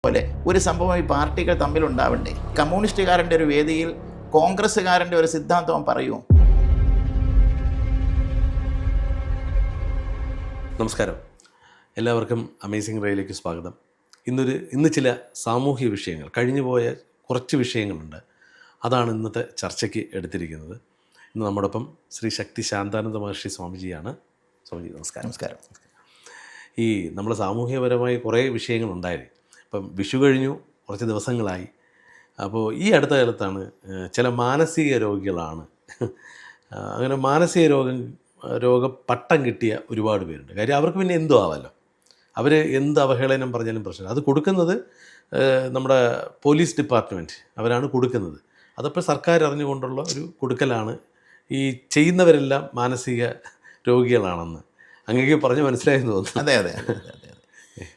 പോലെ ഒരു സംഭവം ഈ പാർട്ടികൾ തമ്മിലുണ്ടാവണ്ടേ? കമ്മ്യൂണിസ്റ്റുകാരൻ്റെ ഒരു വേദിയിൽ കോൺഗ്രസ്സുകാരൻ്റെ ഒരു സിദ്ധാന്തം പറയൂ. നമസ്കാരം, എല്ലാവർക്കും അമേസിംഗ് റേയിലേക്ക് സ്വാഗതം. ഇന്ന് ചില സാമൂഹ്യ വിഷയങ്ങൾ, കഴിഞ്ഞുപോയ കുറച്ച് വിഷയങ്ങളുണ്ട്, അതാണ് ഇന്നത്തെ ചർച്ചയ്ക്ക് എടുത്തിരിക്കുന്നത്. ഇന്ന് നമ്മോടൊപ്പം ശ്രീ ശക്തി ശാന്താനന്ദ മഹർഷി സ്വാമിജിയാണ്. സ്വാമിജി നമസ്കാരം. നമസ്കാരം. ഈ നമ്മൾ സാമൂഹ്യപരമായി കുറേ വിഷയങ്ങളുണ്ടായിരുന്നു. ഇപ്പം വിഷു കഴിഞ്ഞു, കുറച്ച് ദിവസങ്ങളായി. അപ്പോൾ ഈ അടുത്ത കാലത്താണ് ചില മാനസിക രോഗികളാണ്, അങ്ങനെ മാനസിക രോഗ പട്ടം കിട്ടിയ ഒരുപാട് പേരുണ്ട്. കാര്യം അവർക്ക് പിന്നെ എന്തോ ആവാമല്ലോ, അവർ എന്ത് അവഹേളനം പറഞ്ഞാലും പ്രശ്നം. അത് കൊടുക്കുന്നത് നമ്മുടെ പോലീസ് ഡിപ്പാർട്ട്മെൻറ്റ് അവരാണ് കൊടുക്കുന്നത്. അതപ്പോൾ സർക്കാർ അറിഞ്ഞുകൊണ്ടുള്ള ഒരു കൊടുക്കലാണ്. ഈ ചെയ്യുന്നവരെല്ലാം മാനസിക രോഗികളാണെന്ന് അങ്ങേക്ക് പറഞ്ഞ് മനസ്സിലായെന്ന് തോന്നുന്നു. അതെ അതെ അതെ അതെ അതെ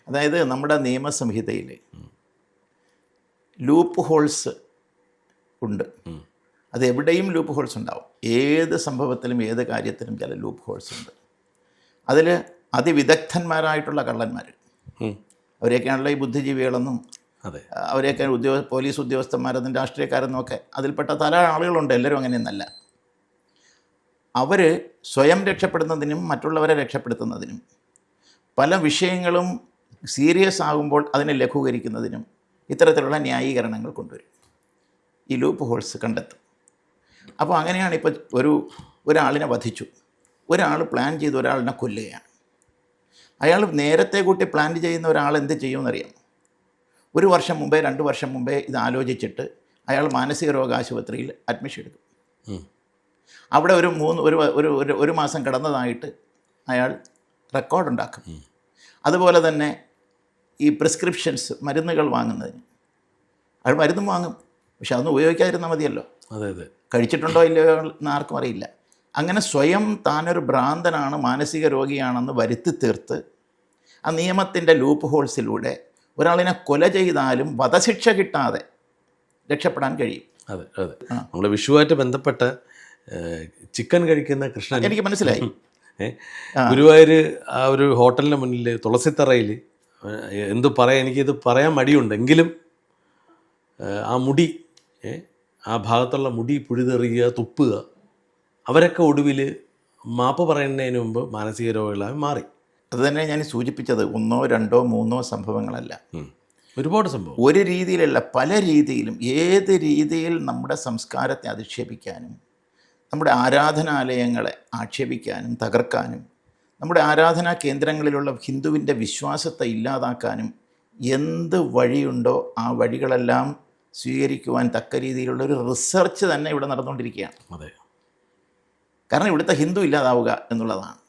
അതായത് നമ്മുടെ നിയമസംഹിതയിൽ ലൂപ്പ് ഹോൾസ് ഉണ്ട്. അത് എവിടെയും ലൂപ്പ് ഹോൾസ് ഉണ്ടാവും. ഏത് സംഭവത്തിലും ഏത് കാര്യത്തിലും ചില ലൂപ്പ് ഹോൾസ് ഉണ്ട്. അതിൽ അതിവിദഗ്ധന്മാരായിട്ടുള്ള കള്ളന്മാർ, അവരെയൊക്കെയാണല്ലോ ഈ ബുദ്ധിജീവികളെന്നും അതെ അവരെയൊക്കെ പോലീസ് ഉദ്യോഗസ്ഥന്മാരെന്നും രാഷ്ട്രീയക്കാരെന്നും ഒക്കെ അതിൽപ്പെട്ട പല ആളുകളുണ്ട്. എല്ലാവരും അങ്ങനെയൊന്നല്ല. അവർ സ്വയം രക്ഷപ്പെടുന്നതിനും മറ്റുള്ളവരെ രക്ഷപ്പെടുത്തുന്നതിനും പല വിഷയങ്ങളും സീരിയസ് ആകുമ്പോൾ അതിനെ ലഘൂകരിക്കുന്നതിനും ഇത്തരത്തിലുള്ള ന്യായീകരണങ്ങൾ കൊണ്ടുവരും. ഈ ലൂപ്പ് ഹോൾസ് കണ്ടെത്തും. അപ്പോൾ അങ്ങനെയാണ് ഇപ്പോൾ ഒരാളിനെ വധിച്ചു, ഒരാൾ പ്ലാൻ ചെയ്ത് ഒരാളിനെ കൊല്ലുകയാണ്. അയാൾ നേരത്തെ കൂട്ടി പ്ലാൻ ചെയ്യുന്ന ഒരാൾ എന്ത് ചെയ്യുമെന്നറിയാം? 1 വർഷം മുമ്പേ 2 വർഷം മുമ്പേ ഇത് ആലോചിച്ചിട്ട് അയാൾ മാനസിക രോഗ ആശുപത്രിയിൽ അഡ്മിഷൻ എടുക്കും. അവിടെ ഒരു മാസം കിടന്നതായിട്ട് അയാൾ റെക്കോർഡുണ്ടാക്കും. അതുപോലെ തന്നെ ഈ പ്രിസ്ക്രിപ്ഷൻസ്, മരുന്നുകൾ വാങ്ങുന്നതിന് അയാൾ മരുന്നും വാങ്ങും. പക്ഷെ അതൊന്നും ഉപയോഗിക്കാതിരുന്നാൽ മതിയല്ലോ. അതെ അതെ കഴിച്ചിട്ടുണ്ടോ ഇല്ലയോ എന്ന് ആർക്കും അറിയില്ല. അങ്ങനെ സ്വയം താനൊരു ഭ്രാന്തനാണ്, മാനസിക രോഗിയാണെന്ന് വരുത്തി തീർത്ത് ആ നിയമത്തിൻ്റെ ലൂപ്പ് ഹോൾസിലൂടെ ഒരാളിനെ കൊല ചെയ്താലും വധശിക്ഷ കിട്ടാതെ രക്ഷപ്പെടാൻ കഴിയും. അതെ അതെ നമ്മുടെ വിഷുവായിട്ട് ബന്ധപ്പെട്ട ചിക്കൻ കഴിക്കുന്ന കൃഷ്ണൻ എനിക്ക് മനസ്സിലായി. ഗുരുവായൂർ ആ ഒരു ഹോട്ടലിന് മുന്നിൽ തുളസിത്തറയിൽ എനിക്കിത് പറയാൻ മടിയുണ്ടെങ്കിലും ആ മുടി, ആ ഭാഗത്തുള്ള മുടി പുഴുതെറിയുക, തുപ്പുക, അവരൊക്കെ ഒടുവിൽ മാപ്പ് പറയുന്നതിന് മുമ്പ് മാനസിക രോഗികളായി മാറി. അത് തന്നെ ഞാൻ സൂചിപ്പിച്ചത്. 1, 2, 3 സംഭവങ്ങളല്ല, ഒരുപാട് സംഭവം. ഒരു രീതിയിലല്ല, പല രീതിയിലും. ഏത് രീതിയിൽ നമ്മുടെ സംസ്കാരത്തെ അധിക്ഷേപിക്കാനും നമ്മുടെ ആരാധനാലയങ്ങളെ ആക്ഷേപിക്കാനും തകർക്കാനും നമ്മുടെ ആരാധനാ കേന്ദ്രങ്ങളിലുള്ള ഹിന്ദുവിൻ്റെ വിശ്വാസത്തെ ഇല്ലാതാക്കാനും എന്ത് വഴിയുണ്ടോ ആ വഴികളെല്ലാം സ്വീകരിക്കുവാൻ തക്ക രീതിയിലുള്ളൊരു റിസർച്ച് തന്നെ ഇവിടെ നടന്നുകൊണ്ടിരിക്കുകയാണ്. അതെ, കാരണം ഇവിടുത്തെ ഹിന്ദു ഇല്ലാതാവുക എന്നുള്ളതാണ്.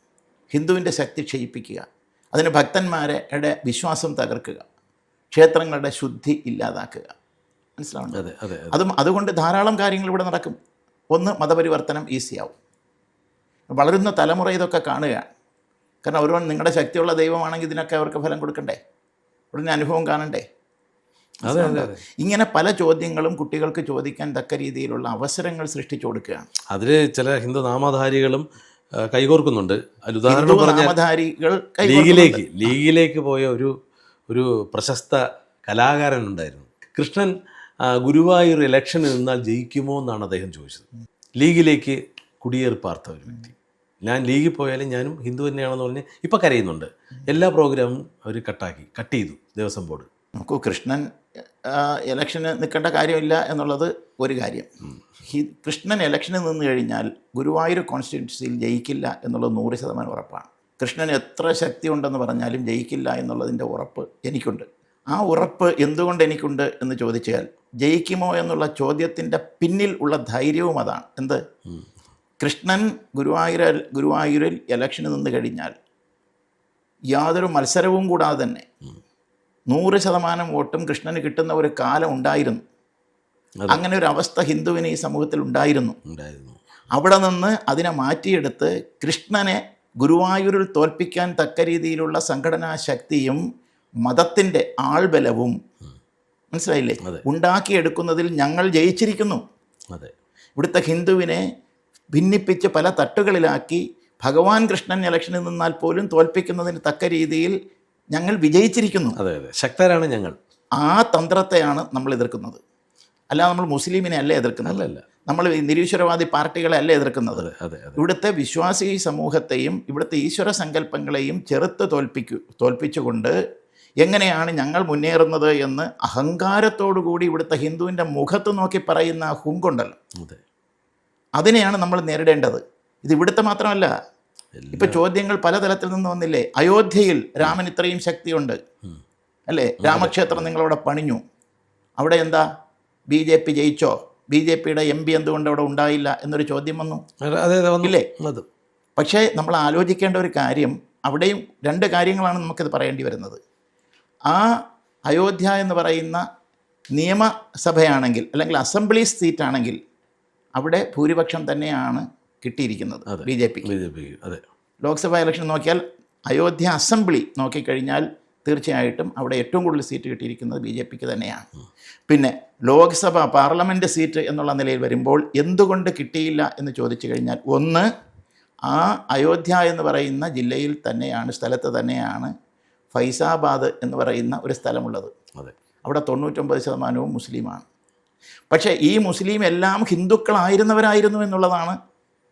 ഹിന്ദുവിൻ്റെ ശക്തി ക്ഷയിപ്പിക്കുക, അതിന് ഭക്തന്മാരുടെ വിശ്വാസം തകർക്കുക, ക്ഷേത്രങ്ങളുടെ ശുദ്ധി ഇല്ലാതാക്കുക. മനസ്സിലാവുന്നത്? അതുകൊണ്ട് ധാരാളം കാര്യങ്ങൾ ഇവിടെ നടക്കും. ഒന്ന്, മതപരിവർത്തനം ഈസിയാവും. വളരുന്ന തലമുറ ഇതൊക്കെ കാണുകയാണ്. കാരണം ഒരുവൻ നിങ്ങളുടെ ശക്തിയുള്ള ദൈവമാണെങ്കിൽ ഇതിനൊക്കെ അവർക്ക് ഫലം കൊടുക്കണ്ടേ, ഉടനെ അനുഭവം കാണണ്ടേ? ഇങ്ങനെ പല ചോദ്യങ്ങളും കുട്ടികൾക്ക് ചോദിക്കാൻ തക്ക രീതിയിലുള്ള അവസരങ്ങൾ സൃഷ്ടിച്ചു കൊടുക്കുകയാണ്. അതിൽ ചില ഹിന്ദു നാമധാരികളും കൈകോർക്കുന്നുണ്ട്. ഉദാഹരണം നാമധാരികൾ ലീഗിലേക്ക് പോയ ഒരു പ്രശസ്ത കലാകാരനുണ്ടായിരുന്നു. കൃഷ്ണൻ ഗുരുവായൂർ ഇലക്ഷന് നിന്നാൽ ജയിക്കുമോ എന്നാണ് അദ്ദേഹം ചോദിച്ചത്. ലീഗിലേക്ക് കുടിയേറി പാർത്ത ഒരു വ്യക്തി. ഞാൻ ലീഗിൽ പോയാലും ഞാനും ഹിന്ദു തന്നെയാണെന്ന് പറഞ്ഞ് ഇപ്പോൾ കരയുന്നുണ്ട്. എല്ലാ പ്രോഗ്രാമും അവർ കട്ട് ചെയ്തു ദേവസ്വം ബോർഡ്. നമുക്ക് കൃഷ്ണൻ ഇലക്ഷന് നിൽക്കേണ്ട കാര്യമില്ല എന്നുള്ളത് ഒരു കാര്യം. കൃഷ്ണൻ ഇലക്ഷന് നിന്ന് കഴിഞ്ഞാൽ ഗുരുവായൂർ കോൺസ്റ്റിറ്റ്യുൻസിയിൽ ജയിക്കില്ല എന്നുള്ളത് 100% ഉറപ്പാണ്. കൃഷ്ണൻ എത്ര ശക്തി ഉണ്ടെന്ന് പറഞ്ഞാലും ജയിക്കില്ല എന്നുള്ളതിൻ്റെ ഉറപ്പ് എനിക്കുണ്ട്. ആ ഉറപ്പ് എന്തുകൊണ്ട് എനിക്കുണ്ട് എന്ന് ചോദിച്ചാൽ, ജയിക്കുമോ എന്നുള്ള ചോദ്യത്തിൻ്റെ പിന്നിൽ ഉള്ള ധൈര്യവും അതാണ്. എന്ത്? കൃഷ്ണൻ ഗുരുവായൂരിൽ ഇലക്ഷന് നിന്ന് കഴിഞ്ഞാൽ യാതൊരു മത്സരവും കൂടാതെ തന്നെ 100% വോട്ടും കൃഷ്ണന് കിട്ടുന്ന ഒരു കാലം ഉണ്ടായിരുന്നു. അങ്ങനെ ഒരു അവസ്ഥ ഹിന്ദുവിന് ഈ സമൂഹത്തിൽ ഉണ്ടായിരുന്നു. അവിടെ നിന്ന് അതിനെ മാറ്റിയെടുത്ത് കൃഷ്ണനെ ഗുരുവായൂരിൽ തോൽപ്പിക്കാൻ തക്ക രീതിയിലുള്ള സംഘടനാ ശക്തിയും മതത്തിൻ്റെ ആൾബലവും, മനസ്സിലായില്ലേ, ഉണ്ടാക്കിയെടുക്കുന്നതിൽ ഞങ്ങൾ ജയിച്ചിരിക്കുന്നു. ഇവിടുത്തെ ഹിന്ദുവിനെ ഭിന്നിപ്പിച്ച് പല തട്ടുകളിലാക്കി ഭഗവാൻ കൃഷ്ണൻ ഇലക്ഷനിൽ നിന്നാൽ പോലും തോൽപ്പിക്കുന്നതിന് തക്ക രീതിയിൽ ഞങ്ങൾ വിജയിച്ചിരിക്കുന്നു. അതെ അതെ, ശക്തരാണ് ഞങ്ങൾ. ആ തന്ത്രത്തെയാണ് നമ്മൾ എതിർക്കുന്നത്. അല്ലാതെ നമ്മൾ മുസ്ലിമിനെ അല്ല എതിർക്കുന്നത്, അല്ല. നമ്മൾ ഈ നിരീശ്വരവാദി പാർട്ടികളെ അല്ല എതിർക്കുന്നത്. അതെ. ഇവിടുത്തെ വിശ്വാസി സമൂഹത്തെയും ഇവിടുത്തെ ഈശ്വര സങ്കല്പങ്ങളെയും ചെറുത്ത് തോൽപ്പിച്ചുകൊണ്ട് എങ്ങനെയാണ് ഞങ്ങൾ മുന്നേറുന്നത് എന്ന് അഹങ്കാരത്തോടു കൂടി ഇവിടുത്തെ ഹിന്ദുവിൻ്റെ മുഖത്ത് നോക്കി പറയുന്ന ആ ഹുങ്കുണ്ടല്ലോ, അതിനെയാണ് നമ്മൾ നേരിടേണ്ടത്. ഇത് ഇവിടുത്തെ മാത്രമല്ല. ഇപ്പം ചോദ്യങ്ങൾ പലതലത്തിൽ നിന്ന് വന്നില്ലേ? അയോധ്യയിൽ രാമൻ ഇത്രയും ശക്തിയുണ്ട് അല്ലേ, രാമക്ഷേത്രം നിങ്ങളവിടെ പണിഞ്ഞു, അവിടെ എന്താ BJP ജയിച്ചോ? BJPയുടെ MP എന്തുകൊണ്ട് അവിടെ ഉണ്ടായില്ല എന്നൊരു ചോദ്യം വന്നു ഇല്ലേ? പക്ഷേ നമ്മൾ ആലോചിക്കേണ്ട ഒരു കാര്യം, അവിടെയും രണ്ട് കാര്യങ്ങളാണ് നമുക്കിത് പറയേണ്ടി വരുന്നത്. ആ അയോധ്യ എന്ന് പറയുന്ന നിയമസഭയാണെങ്കിൽ അല്ലെങ്കിൽ അസംബ്ലി സീറ്റാണെങ്കിൽ അവിടെ ഭൂരിപക്ഷം തന്നെയാണ് കിട്ടിയിരിക്കുന്നത് BJP. അതെ. ലോക്സഭാ ഇലക്ഷൻ നോക്കിയാൽ അയോധ്യ അസംബ്ലി നോക്കിക്കഴിഞ്ഞാൽ തീർച്ചയായിട്ടും അവിടെ ഏറ്റവും കൂടുതൽ സീറ്റ് കിട്ടിയിരിക്കുന്നത് BJPക്ക് തന്നെയാണ്. പിന്നെ ലോക്സഭ പാർലമെൻറ്റ് സീറ്റ് എന്നുള്ള നിലയിൽ വരുമ്പോൾ എന്തുകൊണ്ട് കിട്ടിയില്ല എന്ന് ചോദിച്ചു കഴിഞ്ഞാൽ, ഒന്ന്, ആ അയോധ്യ എന്ന് പറയുന്ന ജില്ലയിൽ തന്നെയാണ്, സ്ഥലത്ത് തന്നെയാണ് ഫൈസാബാദ് എന്ന് പറയുന്ന ഒരു സ്ഥലമുള്ളത്. അവിടെ 99% മുസ്ലിമാണ്. പക്ഷേ ഈ മുസ്ലിം എല്ലാം ഹിന്ദുക്കളായിരുന്നവരായിരുന്നു എന്നുള്ളതാണ്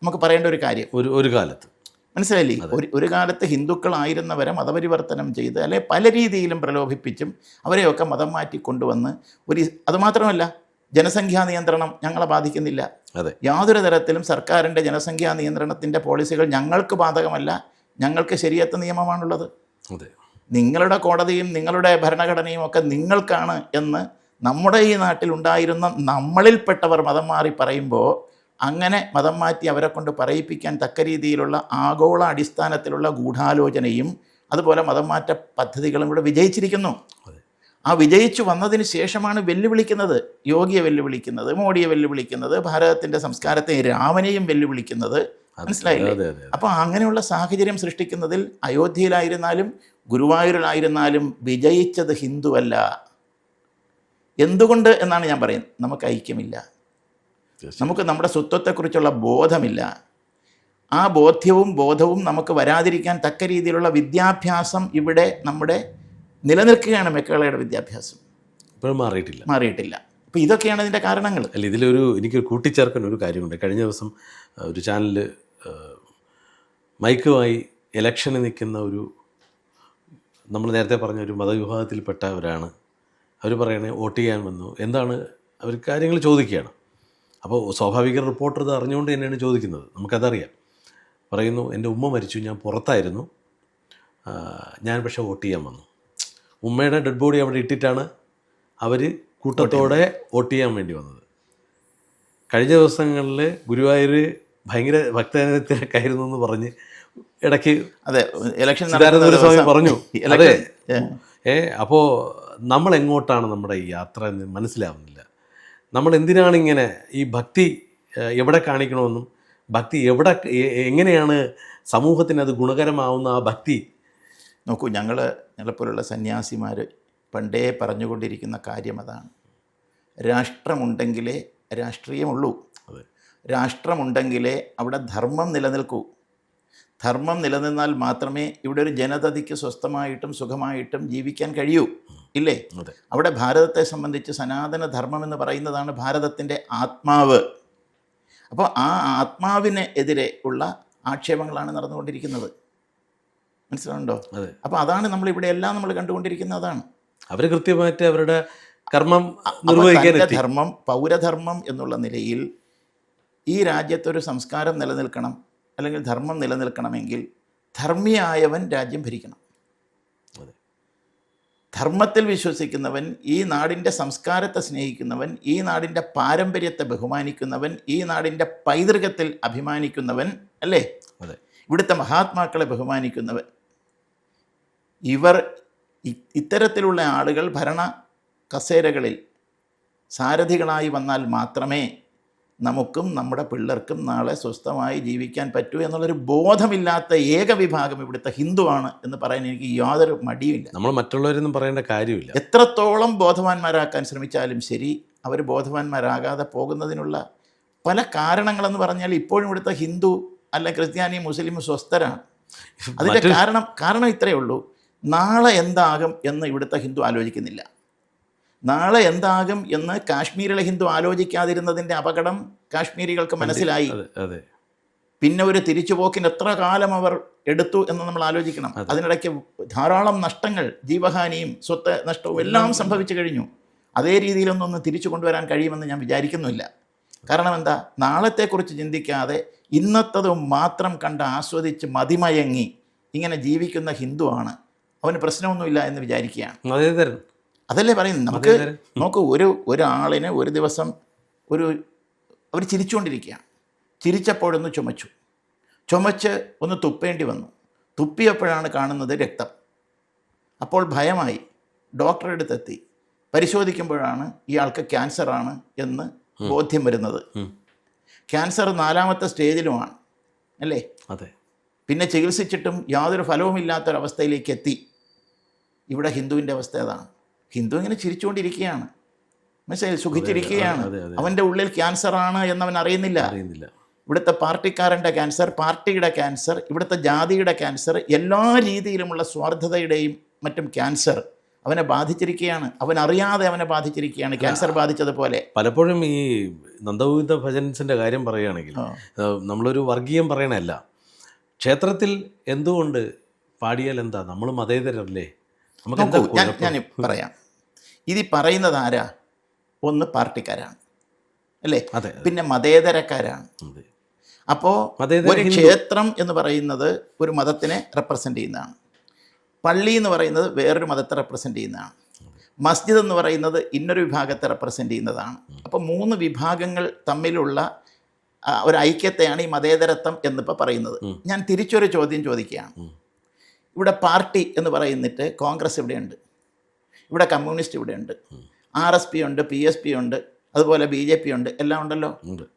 നമുക്ക് പറയേണ്ട ഒരു കാര്യം. ഒരു കാലത്ത് മനസ്സിലായില്ലേ? ഒരു കാലത്ത് ഹിന്ദുക്കളായിരുന്നവരെ മതപരിവർത്തനം ചെയ്ത് അല്ലെ പല രീതിയിലും പ്രലോഭിപ്പിച്ചും അവരെയൊക്കെ മതം മാറ്റി കൊണ്ടുവന്ന് അതുമാത്രമല്ല, ജനസംഖ്യാ നിയന്ത്രണം ഞങ്ങളെ ബാധിക്കുന്നില്ല. യാതൊരു തരത്തിലും സർക്കാരിൻ്റെ ജനസംഖ്യാ നിയന്ത്രണത്തിൻ്റെ പോളിസികൾ ഞങ്ങൾക്ക് ബാധകമല്ല. ഞങ്ങൾക്ക് ശരീഅത്ത് നിയമമാണുള്ളത്. നിങ്ങളുടെ കോടതിയും നിങ്ങളുടെ ഭരണഘടനയും ഒക്കെ നിങ്ങൾക്കാണ് എന്ന് നമ്മുടെ ഈ നാട്ടിലുണ്ടായിരുന്ന നമ്മളിൽപ്പെട്ടവർ മതം മാറി പറയുമ്പോൾ, അങ്ങനെ മതം മാറ്റി അവരെ കൊണ്ട് പറയിപ്പിക്കാൻ തക്ക രീതിയിലുള്ള ആഗോള അടിസ്ഥാനത്തിലുള്ള ഗൂഢാലോചനയും അതുപോലെ മതം മാറ്റ പദ്ധതികളും ഇവിടെ വിജയിച്ചിരിക്കുന്നു. ആ വിജയിച്ചു വന്നതിന് ശേഷമാണ് വെല്ലുവിളിക്കുന്നത്, യോഗിയെ വെല്ലുവിളിക്കുന്നത്, മോഡിയെ വെല്ലുവിളിക്കുന്നത്, ഭാരതത്തിൻ്റെ സംസ്കാരത്തെ രാമനെയും വെല്ലുവിളിക്കുന്നത്. മനസ്സിലായില്ലേ? അപ്പോൾ അങ്ങനെയുള്ള സാഹചര്യം സൃഷ്ടിക്കുന്നതിൽ അയോധ്യയിലായിരുന്നാലും ഗുരുവായൂരിലായിരുന്നാലും വിജയിച്ചത് ഹിന്ദുവല്ല. എന്തുകൊണ്ട് എന്നാണ് ഞാൻ പറയുന്നത്. നമുക്ക് ഐക്യമില്ല, നമുക്ക് നമ്മുടെ സ്വത്വത്തെക്കുറിച്ചുള്ള ബോധമില്ല. ആ ബോധവും നമുക്ക് വരാതിരിക്കാൻ തക്ക രീതിയിലുള്ള വിദ്യാഭ്യാസം ഇവിടെ നമ്മുടെ നിലനിൽക്കുകയാണ്. മെക്കേളയുടെ വിദ്യാഭ്യാസം ഇപ്പോഴും മാറിയിട്ടില്ല. അപ്പോൾ ഇതൊക്കെയാണ് ഇതിൻ്റെ കാരണങ്ങൾ. അല്ല, എനിക്ക് കൂട്ടിച്ചേർക്കാൻ ഒരു കാര്യമുണ്ട്. കഴിഞ്ഞ ദിവസം ഒരു ചാനലിൽ മൈക്കുമായി ഇലക്ഷന് നിൽക്കുന്ന നമ്മൾ നേരത്തെ പറഞ്ഞ ഒരു മതവിഭാഗത്തിൽപ്പെട്ടവരാണ്. അവർ പറയണേ വോട്ട് ചെയ്യാൻ വന്നു, എന്താണ് അവർ കാര്യങ്ങൾ ചോദിക്കുകയാണ്. അപ്പോൾ സ്വാഭാവിക റിപ്പോർട്ടർ ഇത് അറിഞ്ഞുകൊണ്ട് തന്നെയാണ് ചോദിക്കുന്നത്, നമുക്കതറിയാം. പറയുന്നു, എൻ്റെ ഉമ്മ മരിച്ചു, ഞാൻ പുറത്തായിരുന്നു, ഞാൻ പക്ഷേ വോട്ട് ചെയ്യാൻ വന്നു. ഉമ്മയുടെ ഡെഡ് ബോഡി അവിടെ ഇട്ടിട്ടാണ് അവർ കൂട്ടത്തോടെ വോട്ട് ചെയ്യാൻ വേണ്ടി വന്നത്. കഴിഞ്ഞ ദിവസങ്ങളിൽ ഗുരുവായൂർ ഭയങ്കര ഭക്തജനത്തിരക്കായിരുന്നു എന്ന് പറഞ്ഞ് ഇടയ്ക്ക് ഇലക്ഷൻ സ്വാമി പറഞ്ഞു. അതെ. അപ്പോൾ നമ്മൾ എങ്ങോട്ടാണ് നമ്മുടെ ഈ യാത്ര എന്ന് മനസ്സിലാവുന്നില്ല. നമ്മൾ എന്തിനാണ് ഇങ്ങനെ ഈ ഭക്തി എവിടെ കാണിക്കണമെന്നും ഭക്തി എങ്ങനെയാണ് സമൂഹത്തിന് അത് ഗുണകരമാവുന്ന ആ ഭക്തി? നോക്കൂ, ഞങ്ങളെപ്പോലുള്ള സന്യാസിമാർ പണ്ടേ പറഞ്ഞുകൊണ്ടിരിക്കുന്ന കാര്യം അതാണ്. രാഷ്ട്രമുണ്ടെങ്കിലേ രാഷ്ട്രീയമുള്ളൂ. രാഷ്ട്രമുണ്ടെങ്കിലേ അവിടെ ധർമ്മം നിലനിൽക്കൂ. ധർമ്മം നിലനിന്നാൽ മാത്രമേ ഇവിടെ ഒരു ജനതയ്ക്ക് സ്വസ്ഥമായിട്ടും സുഖമായിട്ടും ജീവിക്കാൻ കഴിയൂ, ഇല്ലേ? അവിടെ ഭാരതത്തെ സംബന്ധിച്ച് സനാതന ധർമ്മം എന്ന് പറയുന്നതാണ് ഭാരതത്തിൻ്റെ ആത്മാവ്. അപ്പോൾ ആ ആത്മാവിന് എതിരെ ഉള്ള ആക്ഷേപങ്ങളാണ് നടന്നുകൊണ്ടിരിക്കുന്നത്. മനസ്സിലാവുന്നുണ്ടോ? അപ്പോൾ അതാണ് നമ്മളിവിടെ എല്ലാം നമ്മൾ കണ്ടുകൊണ്ടിരിക്കുന്നത്. അതാണ് അവർ കൃത്യമായിട്ട് അവരുടെ കർമ്മം നിർവഹിക്കാൻ ധർമ്മം, പൗരധർമ്മം എന്നുള്ള നിലയിൽ ഈ രാജ്യത്തൊരു സംസ്കാരം നിലനിൽക്കണം, അല്ലെങ്കിൽ ധർമ്മം നിലനിൽക്കണമെങ്കിൽ ധർമ്മിയായവൻ രാജ്യം ഭരിക്കണം. ധർമ്മത്തിൽ വിശ്വസിക്കുന്നവൻ, ഈ നാടിൻ്റെ സംസ്കാരത്തെ സ്നേഹിക്കുന്നവൻ, ഈ നാടിൻ്റെ പാരമ്പര്യത്തെ ബഹുമാനിക്കുന്നവൻ, ഈ നാടിൻ്റെ പൈതൃകത്തിൽ അഭിമാനിക്കുന്നവൻ, അല്ലേ? ഇവിടുത്തെ മഹാത്മാക്കളെ ബഹുമാനിക്കുന്നവൻ. ഇത്തരത്തിലുള്ള ആളുകൾ ഭരണ കസേരകളിൽ സാരഥികളായി വന്നാൽ മാത്രമേ നമുക്കും നമ്മുടെ പിള്ളേർക്കും നാളെ സ്വസ്ഥമായി ജീവിക്കാൻ പറ്റൂ എന്നുള്ളൊരു ബോധമില്ലാത്ത ഏക വിഭാഗം ഇവിടുത്തെ ഹിന്ദുവാണ് എന്ന് പറയാൻ എനിക്ക് യാതൊരു മടിയുമില്ല. നമ്മൾ മറ്റുള്ളവരൊന്നും പറയേണ്ട കാര്യമില്ല. എത്രത്തോളം ബോധവാന്മാരാക്കാൻ ശ്രമിച്ചാലും ശരി, അവർ ബോധവാന്മാരാകാതെ പോകുന്നതിനുള്ള പല കാരണങ്ങളെന്ന് പറഞ്ഞാൽ ഇപ്പോഴും ഇവിടുത്തെ ഹിന്ദു അല്ല ക്രിസ്ത്യാനി മുസ്ലിം സ്വസ്ഥരാണ്. അതിൻ്റെ കാരണം ഇത്രയേ ഉള്ളൂ. നാളെ എന്താകും എന്ന് ഇവിടുത്തെ ഹിന്ദു ആലോചിക്കുന്നില്ല. നാളെ എന്താകും എന്ന് കാശ്മീരിലെ ഹിന്ദു ആലോചിക്കാതിരുന്നതിൻ്റെ അപകടം കാശ്മീരികൾക്ക് മനസ്സിലായി. അതെ അതെ. പിന്നെ ഒരു തിരിച്ചുപോക്കിന് എത്ര കാലം അവർ എടുത്തു എന്ന് നമ്മൾ ആലോചിക്കണം. അതിനിടയ്ക്ക് ധാരാളം നഷ്ടങ്ങൾ, ജീവഹാനിയും സ്വത്ത് നഷ്ടവും എല്ലാം സംഭവിച്ചു കഴിഞ്ഞു. അതേ രീതിയിലൊന്നും തിരിച്ചു കൊണ്ടുവരാൻ കഴിയുമെന്ന് ഞാൻ വിചാരിക്കുന്നില്ല. കാരണം എന്താ, നാളത്തെക്കുറിച്ച് ചിന്തിക്കാതെ ഇന്നത്തത് മാത്രം കണ്ട് ആസ്വദിച്ച് മതിമയങ്ങി ഇങ്ങനെ ജീവിക്കുന്ന ഹിന്ദുവാണ്, അവന് പ്രശ്നമൊന്നുമില്ല എന്ന് വിചാരിക്കുകയാണ്. അതല്ലേ പറയുന്നത്. നമുക്ക് ഒരാളിന് ഒരു ദിവസം അവർ ചിരിച്ചുകൊണ്ടിരിക്കുകയാണ്. ചിരിച്ചപ്പോഴൊന്ന് ചുമച്ച് ഒന്ന് തുപ്പേണ്ടി വന്നു. തുപ്പിയപ്പോഴാണ് കാണുന്നത് രക്തം. അപ്പോൾ ഭയമായി. ഡോക്ടറെ അടുത്തെത്തി. പരിശോധിക്കുമ്പോഴാണ് ഇയാൾക്ക് ക്യാൻസറാണ് എന്ന് ബോധ്യം വരുന്നത്. ക്യാൻസർ 4ാമത്തെ സ്റ്റേജിലുമാണ് അല്ലേ? അതെ. പിന്നെ ചികിത്സിച്ചിട്ടും യാതൊരു ഫലവുമില്ലാത്തൊരവസ്ഥയിലേക്ക് എത്തി. ഇവിടെ ഹിന്ദുവിൻ്റെ അവസ്ഥ അതാണ്. ഹിന്ദു ഇങ്ങനെ ചിരിച്ചുകൊണ്ടിരിക്കുകയാണ്, മനസ്സിലായി, സുഖിച്ചിരിക്കുകയാണ്. അവൻ്റെ ഉള്ളിൽ ക്യാൻസറാണ് എന്നവൻ അറിയുന്നില്ല. ഇവിടുത്തെ പാർട്ടിക്കാരൻ്റെ ക്യാൻസർ, പാർട്ടിയുടെ ക്യാൻസർ, ഇവിടുത്തെ ജാതിയുടെ ക്യാൻസർ, എല്ലാ രീതിയിലുമുള്ള സ്വാർത്ഥതയുടെയും മറ്റും ക്യാൻസർ അവനെ ബാധിച്ചിരിക്കുകയാണ്. അവനറിയാതെ അവനെ ബാധിച്ചിരിക്കുകയാണ്, ക്യാൻസർ ബാധിച്ചതുപോലെ. പലപ്പോഴും ഈ നന്ദഗോവിന്ദ ഭജൻസിൻ്റെ കാര്യം പറയുകയാണെങ്കിൽ നമ്മളൊരു വർഗീയം പറയണല്ല. ക്ഷേത്രത്തിൽ എന്തുകൊണ്ട് പാടിയാൽ എന്താ, നമ്മൾ മതേതരല്ലേ? ഞാൻ പറയാം. ഇത് പറയുന്നത് ആരാ? ഒന്ന് പാർട്ടിക്കാരാണ് അല്ലേ? പിന്നെ മതേതരക്കാരാണ്. അപ്പോൾ ഒരു ക്ഷേത്രം എന്ന് പറയുന്നത് ഒരു മതത്തിനെ റെപ്രസെൻ്റ് ചെയ്യുന്നതാണ്. പള്ളി എന്ന് പറയുന്നത് വേറൊരു മതത്തെ റെപ്രസെൻ്റ് ചെയ്യുന്നതാണ്. മസ്ജിദ് എന്ന് പറയുന്നത് ഇന്നൊരു വിഭാഗത്തെ റെപ്രസെൻ്റ് ചെയ്യുന്നതാണ്. അപ്പോൾ 3 വിഭാഗങ്ങൾ തമ്മിലുള്ള ഒരു ഐക്യത്തെയാണ് ഈ മതേതരത്വം എന്നിപ്പോൾ പറയുന്നത്. ഞാൻ തിരിച്ചൊരു ചോദ്യം ചോദിക്കുകയാണ്. ഇവിടെ പാർട്ടി എന്ന് പറയുന്നിട്ട് കോൺഗ്രസ് ഇവിടെയുണ്ട്, ഇവിടെ കമ്മ്യൂണിസ്റ്റ് ഇവിടെയുണ്ട്, RSP ഉണ്ട്, PSP ഉണ്ട്, അതുപോലെ BJP ഉണ്ട്, എല്ലാം ഉണ്ടല്ലോ.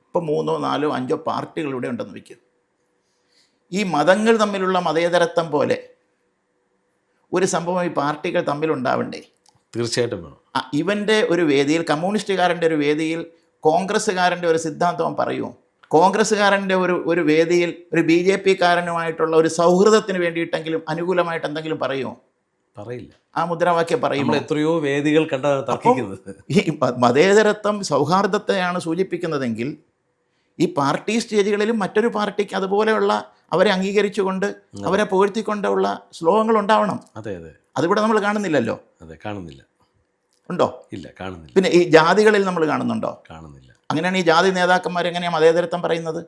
ഇപ്പോൾ 3, 4, 5 പാർട്ടികൾ ഇവിടെ ഉണ്ടെന്ന് വയ്ക്കും. ഈ മതങ്ങൾ തമ്മിലുള്ള മതേതരത്വം പോലെ ഒരു സംഭവം ഈ പാർട്ടികൾ തമ്മിലുണ്ടാവണ്ടേ? തീർച്ചയായിട്ടും വേണം. ഇവൻ്റെ ഒരു വേദിയിൽ, കമ്മ്യൂണിസ്റ്റുകാരൻ്റെ ഒരു വേദിയിൽ കോൺഗ്രസ്സുകാരൻ്റെ ഒരു സിദ്ധാന്തം പറയുമോ? കോൺഗ്രസ്സുകാരൻ്റെ ഒരു വേദിയിൽ ഒരു BJP-കാരനുമായിട്ടുള്ള ഒരു സൗഹൃദത്തിന് വേണ്ടിയിട്ടെങ്കിലും അനുകൂലമായിട്ട് എന്തെങ്കിലും പറയുമോ? പറയില്ല. ആ മുദ്രാവാക്യം പറയുമ്പോൾ എത്രയോ വേദികൾ തർക്കിക്കുന്നത്. ഈ മതേതരത്വം സൗഹാർദ്ദത്തെയാണ് സൂചിപ്പിക്കുന്നതെങ്കിൽ ഈ പാർട്ടി സ്റ്റേജുകളിലും മറ്റൊരു പാർട്ടിക്ക് അതുപോലെയുള്ള അവരെ അംഗീകരിച്ചുകൊണ്ട് അവരെ പുകഴ്ത്തിക്കൊണ്ടുള്ള ശ്ലോകങ്ങൾ ഉണ്ടാവണം. അതെ അതെ. അതിവിടെ നമ്മൾ കാണുന്നില്ലല്ലോ. അതെ, കാണുന്നില്ല. ഉണ്ടോ? ഇല്ല, കാണുന്നില്ല. പിന്നെ ഈ ജാതികളിൽ നമ്മൾ കാണുന്നുണ്ടോ? കാണുന്നില്ല. അങ്ങനെയാണ് ഈ ജാതി നേതാക്കന്മാർ എങ്ങനെയാണ് മതേതരത്വം പറയുന്നത്?